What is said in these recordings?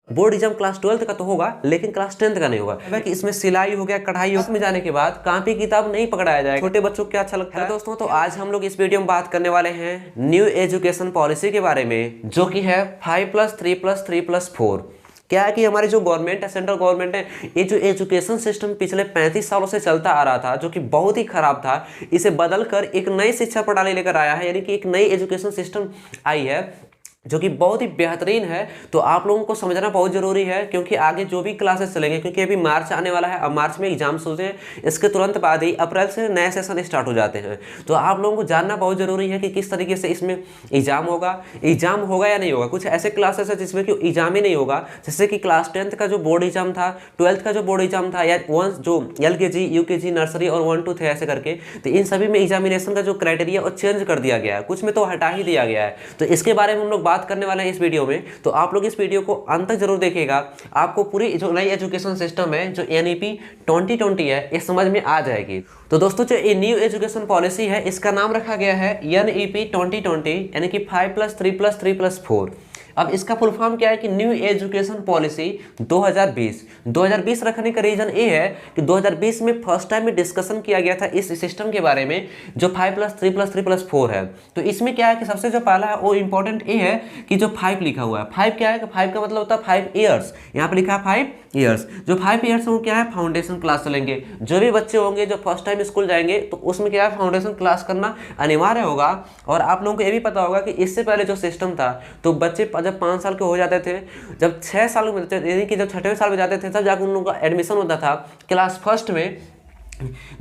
Board exam class 12th का तो होगा लेकिन क्लास 10th का नहीं होगा कि इसमें सिलाई हो गया, कढ़ाई हो, इसमें जाने के बाद कॉपी किताब नहीं पकड़ाया जाएगा। छोटे बच्चों को क्या अच्छा लगता है दोस्तों। तो आज हम लोग इस वीडियो में बात करने वाले हैं न्यू एजुकेशन पॉलिसी के बारे में, जो कि है 5+3+3+4। क्या है कि हमारी जो गवर्नमेंट है, सेंट्रल गवर्नमेंट है, ये जो एजुकेशन सिस्टम पिछले 35 सालों से चलता आ रहा था, जो कि बहुत ही खराब था, इसे बदलकर एक नई शिक्षा प्रणाली लेकर आया है। यानी कि एक नई एजुकेशन सिस्टम आई है जो कि बहुत ही बेहतरीन है। तो आप लोगों को समझना बहुत जरूरी है, क्योंकि आगे जो भी क्लासेस चलेंगे, क्योंकि अभी मार्च आने वाला है, अब मार्च में एग्जाम्स होते हैं, इसके तुरंत बाद ही अप्रैल से नए सेशन स्टार्ट हो जाते हैं। तो आप लोगों को जानना बहुत जरूरी है कि किस तरीके से इसमें एग्जाम होगा या नहीं होगा। कुछ ऐसे क्लासेस है जिसमें कि एग्जाम ही नहीं होगा, जैसे कि क्लास 10th का जो बोर्ड एग्जाम था, 12th का जो बोर्ड एग्जाम था, या जो LKG UKG नर्सरी और 1 2 थे ऐसे करके, तो इन सभी में एग्जामिनेशन का जो क्राइटेरिया वो चेंज कर दिया गया है, कुछ में तो हटा ही दिया गया है। तो इसके बारे में हम लोग बात करने वाले हैं इस वीडियो में। तो आप लोग इस वीडियो को अंत तक जरूर देखिएगा, आपको पूरी जो नई एजुकेशन सिस्टम है, जो NEP 2020 है, ये समझ में आ जाएगी। तो दोस्तों जो ये न्यू एजुकेशन पॉलिसी है, इसका नाम रखा गया है NEP 2020, यानी कि 5+3+3+4। अब इसका फुल फॉर्म क्या है कि न्यू एजुकेशन पॉलिसी 2020 रखने का रीजन ये है कि 2020 में फर्स्ट टाइम में डिस्कशन किया गया था इस सिस्टम के बारे में, जो 5+3+3+4 है। तो इसमें क्या है कि सबसे जो पहला है वो इंपॉर्टेंट ये है कि जो 5 लिखा हुआ है, 5 क्या है कि 5 का मतलब होता है 5 ईयर्स। यहाँ पे लिखा है 5 ईयर्स। जो 5 ईयर्स वो क्या है, फाउंडेशन क्लास चलेंगे। जो भी बच्चे होंगे जो फर्स्ट टाइम स्कूल जाएंगे, तो उसमें क्या है, फाउंडेशन क्लास करना अनिवार्य होगा। और आप लोगों को ये भी पता होगा कि इससे पहले जो सिस्टम था, तो बच्चे जब 5 साल के हो जाते थे, जब 6 साल में, यानी कि जब 6वें साल में जाते थे, तब जाकर उन लोगों का एडमिशन होता था क्लास फर्स्ट में,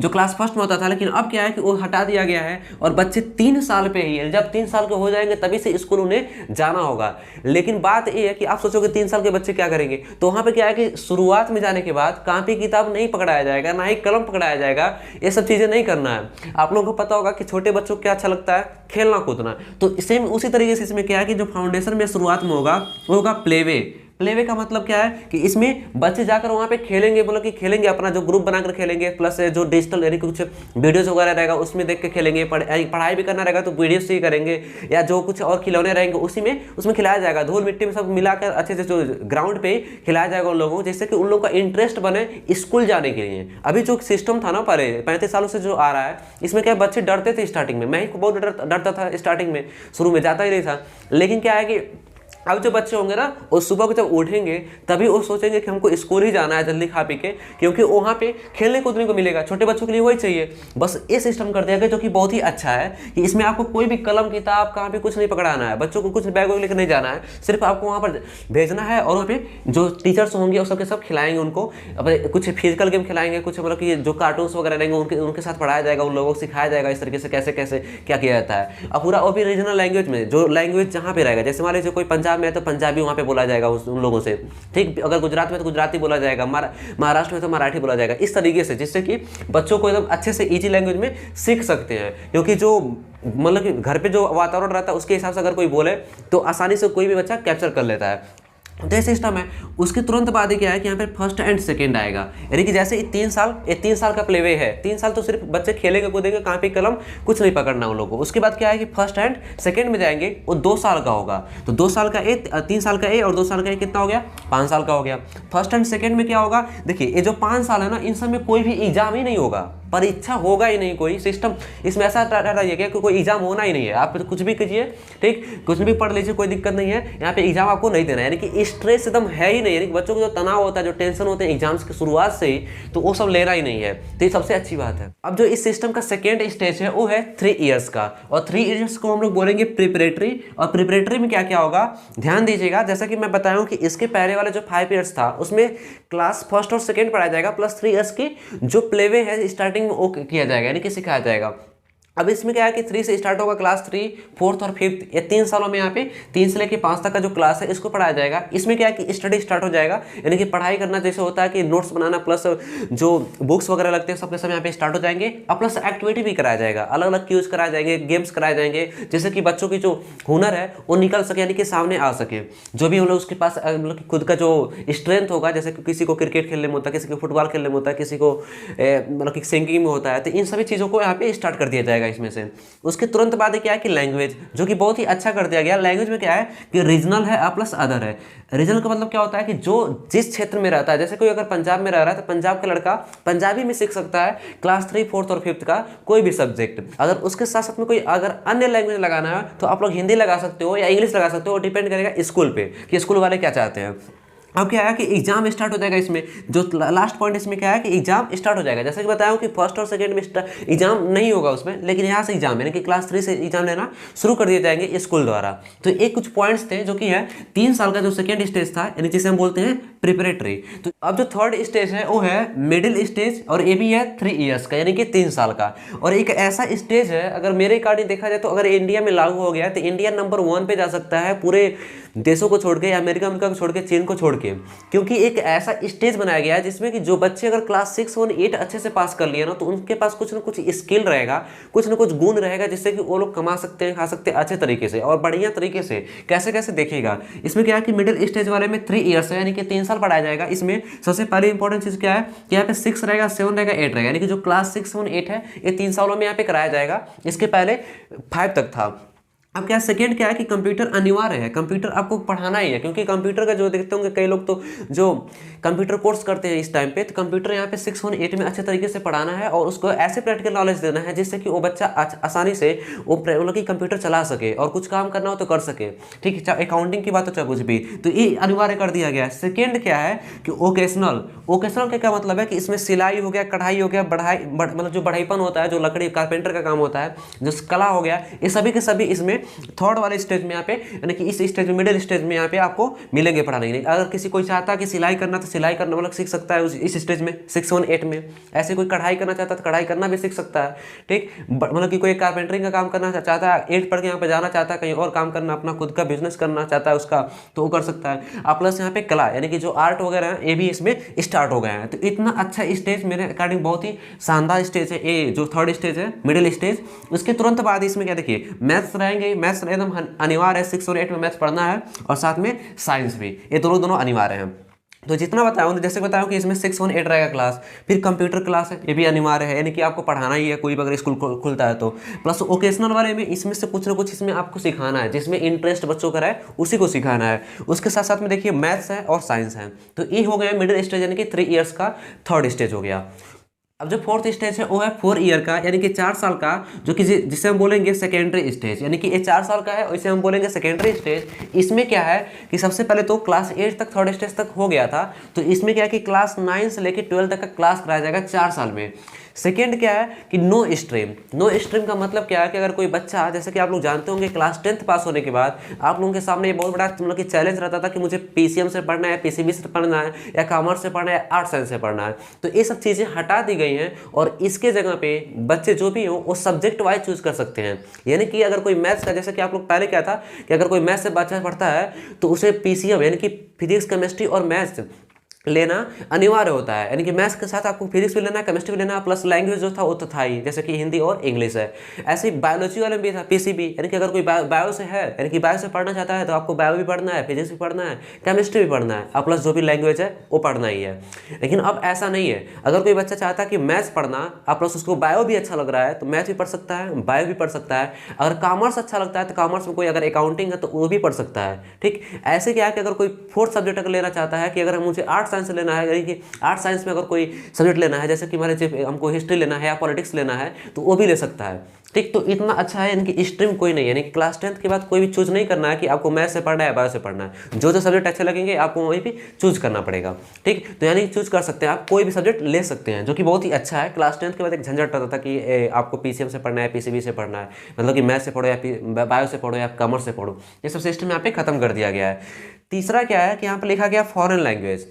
जो क्लास फर्स्ट में होता था। लेकिन अब क्या है कि वो हटा दिया गया है और बच्चे 3 साल पे ही है, जब 3 साल के हो जाएंगे तभी से स्कूल उन्हें जाना होगा। लेकिन बात ये है कि आप सोचोगे 3 साल के बच्चे क्या करेंगे, तो वहाँ पे क्या है कि शुरुआत में जाने के बाद कॉपी किताब नहीं पकड़ाया जाएगा, ना ही कलम पकड़ाया जाएगा, ये सब चीज़ें नहीं करना है। आप लोगों को पता होगा कि छोटे बच्चों को क्या अच्छा लगता है, खेलना कूदना। तो सेम उसी तरीके से इसमें क्या है कि जो फाउंडेशन में शुरुआत में होगा वो होगा प्लेवे का मतलब क्या है कि इसमें बच्चे जाकर वहाँ पे खेलेंगे, मतलब कि खेलेंगे, अपना जो ग्रुप बनाकर खेलेंगे, प्लस जो डिजिटल यानी कुछ वीडियोस वगैरह रहेगा उसमें देख के खेलेंगे। पढ़ाई भी करना रहेगा तो वीडियो से ही करेंगे, या जो कुछ और खिलौने रहेंगे उसमें खिलाया जाएगा। धूल मिट्टी में सब मिलाकर अच्छे से जो ग्राउंड पे खिलाया जाएगा उन लोगों को, जिससे कि उन लोगों का इंटरेस्ट बने स्कूल जाने के लिए। अभी जो सिस्टम था ना पहले 35 सालों से जो आ रहा है, इसमें क्या बच्चे डरते थे स्टार्टिंग में। मैं ही बहुत डरता था स्टार्टिंग में, शुरू में जाता ही नहीं था। लेकिन क्या है कि अब जो बच्चे होंगे ना, वो सुबह को जब उठेंगे तभी वो सोचेंगे कि हमको स्कूल ही जाना है जल्दी खा पी के, क्योंकि वहाँ पे खेलने कूदने को मिलेगा। छोटे बच्चों के लिए वही चाहिए। बस ये सिस्टम कर दिया गया, जो कि बहुत ही अच्छा है कि इसमें आपको कोई भी कलम किताब कहाँ पे कुछ नहीं पकड़ाना है, बच्चों को कुछ बैग वैग लेकर नहीं जाना है, सिर्फ आपको वहाँ पर भेजना है। और वहाँ पे जो टीचर्स होंगे वो सबके सब खिलाएंगे उनको, कुछ फिजिकल गेम खिलाएंगे, कुछ मतलब कि जो कार्टून्स वगैरह रहेंगे उनके साथ पढ़ाया जाएगा, उन लोगों को सिखाया जाएगा इस तरीके से कैसे कैसे क्या किया जाता है। और पूरा वो भी रीजनल लैंग्वेज में, जो लैंग्वेज जहाँ पे रहेगा, जैसे मान लीजिए कोई पंजाब में है तो पंजाबी वहाँ पे बोला जाएगा उन लोगों से, ठीक। अगर गुजरात में तो गुजराती बोला जाएगा, महाराष्ट्र में तो मराठी बोला जाएगा, इस तरीके से, जिससे कि बच्चों को एकदम अच्छे से इजी लैंग्वेज में सीख सकते हैं। क्योंकि जो मतलब कि घर पे जो वातावरण रहता है उसके हिसाब से अगर कोई बोले तो आसानी से कोई भी बच्चा कैप्चर कर लेता है। तो ये सिस्टम है। उसके तुरंत बाद क्या है कि यहाँ पे फर्स्ट एंड सेकंड आएगा, यानी कि जैसे 3 साल का प्लेवे है, 3 साल तो सिर्फ बच्चे खेलेंगे कूदेंगे, कॉपी कलम कुछ नहीं पकड़ना उन लोगों को। उसके बाद क्या है कि फर्स्ट एंड सेकंड में जाएंगे, वो 2 साल का होगा। तो 2 साल का 3 साल का और 2 साल का कितना हो गया, 5 साल का हो गया। फर्स्ट एंड सेकंड में क्या होगा, देखिए ये जो 5 साल है ना, इन सब में कोई भी एग्जाम ही नहीं होगा, परीक्षा होगा ही नहीं कोई। सिस्टम इसमें ऐसा रहिए कि कोई एग्जाम होना ही नहीं है। आप कुछ भी कीजिए, ठीक, कुछ भी पढ़ लीजिए, कोई दिक्कत नहीं है। यहाँ पे एग्जाम आपको नहीं देना है, यानी कि स्ट्रेस एकदम है ही नहीं। यानी कि बच्चों को जो तनाव होता है, जो टेंशन होते हैं एग्जाम्स की शुरुआत से ही, तो वो सब लेना ही नहीं है। तो ये सबसे अच्छी बात है। अब जो इस सिस्टम का सेकेंड स्टेज है वो है 3 ईयर्स का, और 3 ईयर्स को हम लोग बोलेंगे प्रिपरेटरी। और प्रिपरेटरी में क्या क्या होगा, ध्यान दीजिएगा। जैसा कि मैं बताया हूँ कि इसके पहले वाला जो 5 ईयर्स था उसमें क्लास फर्स्ट और सेकेंड पढ़ाया जाएगा, प्लस 3 ईयर्स की जो प्लेवे है स्टार्टिंग में वो किया जाएगा, यानी कि सिखाया जाएगा। अब इसमें क्या है कि 3 से स्टार्ट होगा, क्लास 3, 4th और 5th, ये 3 सालों में यहाँ पे 3 से लेकर 5 तक का जो क्लास है इसको पढ़ाया जाएगा। इसमें क्या है कि स्टडी स्टार्ट हो जाएगा, यानी कि पढ़ाई करना जैसे होता है कि नोट्स बनाना प्लस जो बुक्स वगैरह लगते हैं सबके सब यहाँ पे स्टार्ट हो जाएंगे। और प्लस एक्टिविटी भी कराया जाएगा, अलग अलग क्यूज कराए जाएंगे, गेम्स कराए जाएंगे, जैसे कि बच्चों की जो हुनर है वो निकल सके, यानी कि सामने आ सके। जो भी हम लोग उसके पास मतलब खुद का जो स्ट्रेंथ होगा, जैसे किसी को क्रिकेट खेलने में होता है, किसी को फुटबॉल खेलने में होता है, किसी को मतलब कि सिंगिंग में होता है, तो इन सभी चीज़ों को यहाँ पे स्टार्ट कर दिया जाएगा इसमें से। उसके तुरंत बाद क्या है कि लैंग्वेज, जो कि बहुत ही अच्छा कर दिया गया। लैंग्वेज में क्या है कि रीजनल है प्लस अदर है। रीजनल का मतलब क्या होता है कि जो जिस क्षेत्र में रहता है, जैसे कोई अगर पंजाब में रह रहा है तो पंजाब का लड़का पंजाबी में सीख सकता है क्लास 3, 4th और 5th का कोई भी सब्जेक्ट। अगर उसके साथ साथ में कोई अगर अन्य लैंग्वेज लगाना है तो आप लोग हिंदी लगा सकते हो या इंग्लिश लगा सकते हो, डिपेंड करेगा स्कूल पे कि स्कूल वाले क्या चाहते हैं। अब क्या है कि एग्जाम स्टार्ट हो जाएगा। इसमें जो लास्ट पॉइंट इसमें क्या है कि एग्जाम स्टार्ट हो जाएगा। जैसे कि बताया कि फर्स्ट और सेकंड में एग्जाम नहीं होगा उसमें, लेकिन यहाँ से एग्जाम यानी कि क्लास 3 से एग्जाम लेना शुरू कर दिए जाएंगे स्कूल द्वारा। तो एक कुछ पॉइंट्स थे जो कि है 3 साल का जो सेकेंड स्टेज था, यानी जिसे हम बोलते हैं प्रिपरेटरी। तो अब जो थर्ड स्टेज है वो है मिडिल स्टेज, और ये भी है 3 ईयर्स का यानी कि 3 साल का। और एक ऐसा स्टेज है, अगर मेरे अकॉर्डिंग देखा जाए तो अगर इंडिया में लागू हो गया तो इंडिया नंबर 1 पे जा सकता है पूरे देशों को छोड़ के, अमेरिका को छोड़ के, चीन को छोड़ के, क्योंकि एक ऐसा स्टेज बनाया गया है जिसमें कि जो बच्चे अगर क्लास 6 और 8 अच्छे से पास कर लिए ना तो उनके पास कुछ ना कुछ स्किल रहेगा, कुछ ना कुछ गुण रहेगा, जिससे कि वो लोग कमा सकते हैं, खा सकते हैं अच्छे तरीके से और बढ़िया तरीके से। कैसे कैसे देखिएगा इसमें क्या है कि मिडिल स्टेज वाले में 3 ईयर्स है यानी कि 3 साल पढ़ाया जाएगा। इसमें सबसे पहली इंपॉर्टेंट चीज क्या है कि यहाँ पे 6 रहेगा, 7 रहेगा, 8 रहेगा, यानी कि जो क्लास 6 और 8 है ये 3 सालों में यहाँ पे कराया जाएगा। इसके पहले 5 तक था। अब क्या सेकंड क्या है कि कंप्यूटर अनिवार्य है, कंप्यूटर आपको पढ़ाना ही है, क्योंकि कंप्यूटर का जो देखते होंगे कई लोग तो जो कंप्यूटर कोर्स करते हैं इस टाइम पे, तो कंप्यूटर यहाँ पे 6 और 8 में अच्छे तरीके से पढ़ाना है और उसको ऐसे प्रैक्टिकल नॉलेज देना है जिससे कि वो बच्चा आसानी से वो मतलब कि कंप्यूटर चला सके और कुछ काम करना हो तो कर सके। ठीक है, चाहे अकाउंटिंग की बात हो चाहे कुछ भी, तो ये अनिवार्य कर दिया गया है। सेकेंड क्या है कि ओकेशनल। ओकेशनल का क्या मतलब है कि इसमें सिलाई हो गया, कढ़ाई हो गया, बढ़ाई मतलब जो बढ़ाईपन होता है, जो लकड़ी कारपेंटर का काम होता है, जो कला हो गया, ये सभी के सभी इसमें थर्ड वाले स्टेज में यहाँ पे यानी कि इस स्टेज में मिडिल स्टेज में यहाँ पे आपको मिलेंगे पढ़ाने के लिए। अगर किसी कोई चाहता है कि सिलाई करना तो सिलाई करना मतलब सीख सकता है इस स्टेज में 6 और 8 में। ऐसे कोई कढ़ाई करना चाहता है तो कढ़ाई करना भी सीख सकता है। ठीक, मतलब कि कोई कारपेंटरिंग का काम करना चाहता है, 8 पढ़ के यहाँ पे जाना चाहता है, कहीं और काम करना, अपना खुद का बिजनेस करना चाहता है उसका, तो वो कर सकता है। आप प्लस यहाँ पे कला यानी कि जो आर्ट वगैरह है ये भी इसमें स्टार्ट हो गए हैं। तो इतना अच्छा स्टेज मेरे अकॉर्डिंग बहुत ही शानदार स्टेज है ये जो थर्ड स्टेज है मिडिल स्टेज। उसके तुरंत बाद इसमें क्या देखिए मैथ्स रहेंगे, मैथ्स एकदम अनिवार्य है, 6 और 8 में मैथ्स पढ़ना है और साथ में साइंस भी, ये दोनों अनिवार्य हैं। तो जितना बताया जैसे बताया कि इसमें 6 और 8 रहेगा क्लास, फिर कंप्यूटर क्लास है ये भी अनिवार्य है, यानी कि आपको पढ़ाना ही है कोई भी अगर स्कूल खुलता है तो। प्लस ओकेशनल वाले में इसमें से कुछ ना कुछ इसमें आपको सिखाना है, जिसमें इंटरेस्ट बच्चों का है उसी को सिखाना है। उसके साथ साथ में देखिए मैथ्स है और साइंस है। तो ये हो गया मिडिल स्टेज यानी कि 3 ईयर्स का थर्ड स्टेज हो गया। अब जो फोर्थ स्टेज है वो है 4 ईयर का यानी कि 4 साल का, जो कि जिसे हम बोलेंगे सेकेंडरी स्टेज, यानी कि ये 4 साल का है और इसे हम बोलेंगे सेकेंडरी स्टेज। इसमें क्या है कि सबसे पहले तो क्लास 8 तक थर्ड स्टेज तक हो गया था, तो इसमें क्या है कि क्लास 9 से लेकर 12 तक का क्लास कराया जाएगा 4 साल में। सेकेंड क्या है कि नो स्ट्रीम। नो स्ट्रीम का मतलब क्या है कि अगर कोई बच्चा, जैसे कि आप लोग जानते होंगे क्लास 10th पास होने के बाद आप लोगों के सामने ये बहुत बड़ा मतलब कि चैलेंज रहता था कि मुझे पीसीएम से पढ़ना है, पीसीबी से पढ़ना है, या कॉमर्स से पढ़ना है, आर्ट साइंस से पढ़ना है। तो ये सब चीज़ें हटा दी गई हैं और इसके जगह पे बच्चे जो भी हो वो सब्जेक्ट वाइज चूज कर सकते हैं। यानी कि अगर कोई मैथ्स का, जैसे कि आप लोग पहले क्या था कि अगर कोई मैथ्स से बच्चा पढ़ता है तो उसे पीसीएम यानी कि फिजिक्स, केमिस्ट्री और मैथ्स लेना अनिवार्य होता है, यानी कि मैथ्स के साथ आपको फिजिक्स भी लेना है, केमिस्ट्री भी लेना है, प्लस लैंग्वेज जो था वो तो था ही, जैसे कि हिंदी और इंग्लिश है। ऐसे ही बायोलॉजी वाले में भी था पीसीबी, यानी कि अगर कोई बायो से है यानी कि बायो से पढ़ना चाहता है तो आपको बायो भी पढ़ना है, फिजिक्स भी पढ़ना है, केमिस्ट्री भी पढ़ना है, और प्लस जो भी लैंग्वेज है वो पढ़ना ही है। लेकिन अब ऐसा नहीं है, अगर कोई बच्चा चाहता है कि मैथ्स पढ़ना और प्लस उसको बायो भी अच्छा लग रहा है तो मैथ भी पढ़ सकता है, बायो भी पढ़ सकता है। अगर कॉमर्स अच्छा लगता है तो कॉमर्स में कोई अगर अकाउंटिंग है तो वो भी पढ़ सकता है। ठीक, ऐसे क्या है कि अगर कोई फोर्थ सब्जेक्ट अगर लेना चाहता है कि अगर मुझे आर्ट साइंस लेना है, यानी कि आर्ट साइंस में अगर कोई सब्जेक्ट लेना है, जैसे कि मान लीजिए हमको हिस्ट्री लेना है या पॉलिटिक्स लेना है तो वो भी ले सकता है। ठीक, तो इतना अच्छा है, इनकी स्ट्रीम कोई नहीं है, यानी कि क्लास 10th के बाद कोई भी चूज नहीं करना है कि आपको मैथ से पढ़ना है, बायो से पढ़ना है। जो जो सब्जेक्ट अच्छे लगेंगे आपको वहीं भी चूज करना पड़ेगा। ठीक, तो यानी चूज कर सकते हैं, आप कोई भी सब्जेक्ट ले सकते हैं, जो कि बहुत ही अच्छा है। क्लास 10th के बाद एक झंझट रहता था कि आपको पीसीएम से पढ़ना है, पीसीबी से पढ़ना है, मतलब कि मैथ से पढ़ो या बायो से पढ़ो या कॉमर्स से पढ़ो, ये सब सिस्टम यहाँ पे खत्म कर दिया गया है। तीसरा क्या है कि यहाँ पे लिखा गया फॉरेन लैंग्वेज।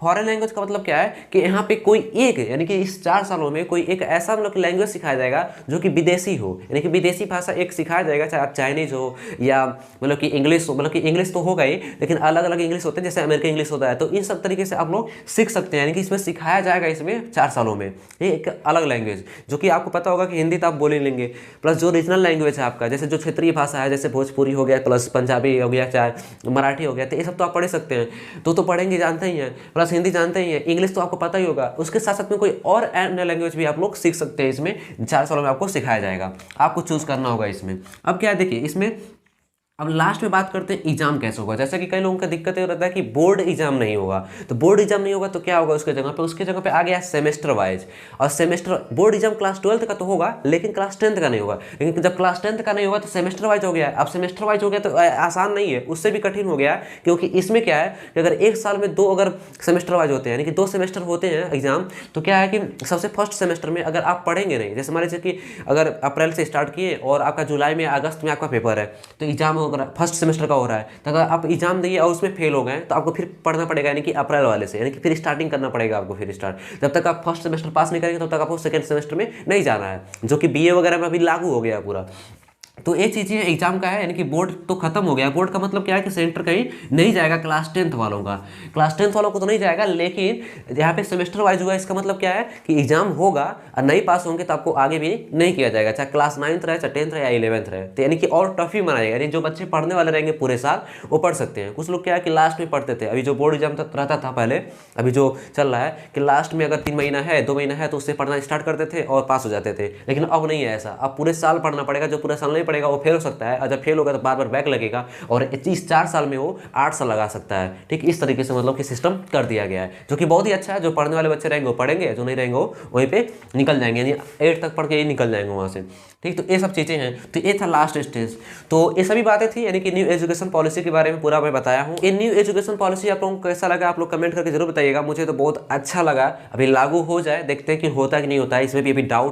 फॉरेन लैंग्वेज का मतलब क्या है कि यहाँ पे कोई एक, यानी कि इस 4 सालों में कोई एक ऐसा मतलब लैंग्वेज सिखाया जाएगा जो कि विदेशी हो, यानी कि विदेशी भाषा एक सिखाया जाएगा, चाहे आप चाइनीज हो या मतलब कि इंग्लिश हो, मतलब कि इंग्लिश तो होगा ही लेकिन अलग अलग इंग्लिश होते हैं, जैसे अमेरिकन इंग्लिश होता है, तो इन सब तरीके से आप लोग सीख सकते हैं। यानी कि इसमें सिखाया जाएगा इसमें 4 सालों में ये एक अलग लैंग्वेज, जो कि आपको पता होगा कि हिंदी तो आप बोल ही लेंगे, प्लस जो रीजनल लैंग्वेज है आपका, जैसे जो क्षेत्रीय भाषा है, जैसे भोजपुरी हो गया, प्लस पंजाबी हो गया, चाहे मराठी हो गया, तो ये सब तो आप पढ़ सकते हैं, तो पढ़ेंगे जानते ही हैं। प्लस बस हिंदी जानते ही हैं, इंग्लिश तो आपको पता ही होगा, उसके साथ साथ में कोई और अन्य लैंग्वेज भी आप लोग सीख सकते हैं। इसमें 4 सालों में आपको सिखाया जाएगा, आपको चूज करना होगा इसमें। अब क्या है देखिए, इसमें अब लास्ट में बात करते हैं एग्जाम कैसे होगा। जैसा कि कई लोगों का दिक्कत ये रहता है कि बोर्ड एग्जाम नहीं होगा, तो बोर्ड एग्जाम नहीं होगा तो क्या होगा उसके जगह पे आ गया सेमेस्टर वाइज। और सेमेस्टर बोर्ड एग्जाम क्लास 12 का तो होगा, लेकिन क्लास 10 का नहीं होगा। लेकिन जब क्लास 10 का नहीं होगा तो सेमेस्टर वाइज हो गया। अब सेमेस्टर वाइज हो गया तो आसान नहीं है, उससे भी कठिन हो गया, क्योंकि इसमें क्या है कि अगर एक साल में 2 अगर सेमेस्टर वाइज होते हैं, यानी कि 2 सेमेस्टर होते हैं एग्जाम, तो क्या है कि सबसे फर्स्ट सेमेस्टर में अगर आप पढ़ेंगे नहीं, जैसे मान लीजिए कि अगर अप्रैल से स्टार्ट किए और आपका जुलाई में अगस्त में आपका पेपर है, तो एग्जाम अगर फर्स्ट सेमेस्टर का हो रहा है, तो अगर आप एग्जाम दिए और उसमें फेल हो गए तो आपको फिर पढ़ना पड़ेगा, यानी कि अप्रैल वाले से, यानी कि फिर स्टार्टिंग करना पड़ेगा आपको, फिर स्टार्ट। जब तक आप फर्स्ट सेमेस्टर पास नहीं करेंगे तब तक आपको सेकंड सेमेस्टर में नहीं जाना है, जो कि बीए वगैरह में अभी लागू हो गया पूरा। तो ये चीज़ एग्जाम का है, यानी कि बोर्ड तो खत्म हो गया। बोर्ड का मतलब क्या है कि सेंटर कहीं नहीं जाएगा क्लास 10 वालों का, क्लास 10 वालों को तो नहीं जाएगा, लेकिन यहाँ पे सेमेस्टर वाइज हुआ, इसका मतलब क्या है कि एग्जाम होगा और नहीं पास होंगे तो आपको आगे भी नहीं किया जाएगा, चाहे क्लास 9th रहे, चाहे 10th रहे या 11th रहे, तो यानी कि और टफ ही माना जाएगा। यानी जो बच्चे पढ़ने वाले रहेंगे पूरे साल वो पढ़ सकते हैं। कुछ लोग क्या है कि लास्ट में पढ़ते थे, अभी जो बोर्ड एग्जाम तक रहता था पहले, अभी जो चल रहा है कि लास्ट में अगर 3 महीना है 2 महीना है तो उससे पढ़ना स्टार्ट करते थे और पास हो जाते थे। लेकिन अब नहीं है ऐसा, अब पूरे साल पढ़ना पड़ेगा। जो पूरा साल नहीं पढ़ेगा वो फेल हो सकता है, और जब फेल होगा तो बार बार बैक लगेगा, और इस 4 साल में वो 8 साल लगा सकता है। ठीक, इस तरीके से मतलब कि सिस्टम कर दिया गया है, जो कि बहुत ही अच्छा है। जो पढ़ने वाले बच्चे रहेंगे वो पढ़ेंगे, जो नहीं रहेंगे वो वहीं पे निकल जाएंगे, यानी 8 तक पढ़ के ही निकल जाएंगे वहाँ से। ठीक, तो ये सब चीज़ें हैं। तो ये था लास्ट स्टेज। तो ये सभी बातें थी, यानी कि न्यू एजुकेशन पॉलिसी के बारे में पूरा मैं बताया हूँ। ये न्यू एजुकेशन पॉलिसी आप लोगों को कैसा लगा आप लोग कमेंट करके जरूर बताइएगा। मुझे तो बहुत अच्छा लगा। अभी लागू हो जाए, देखते हैं कि होता है कि नहीं होता है, इसमें भी अभी डाउट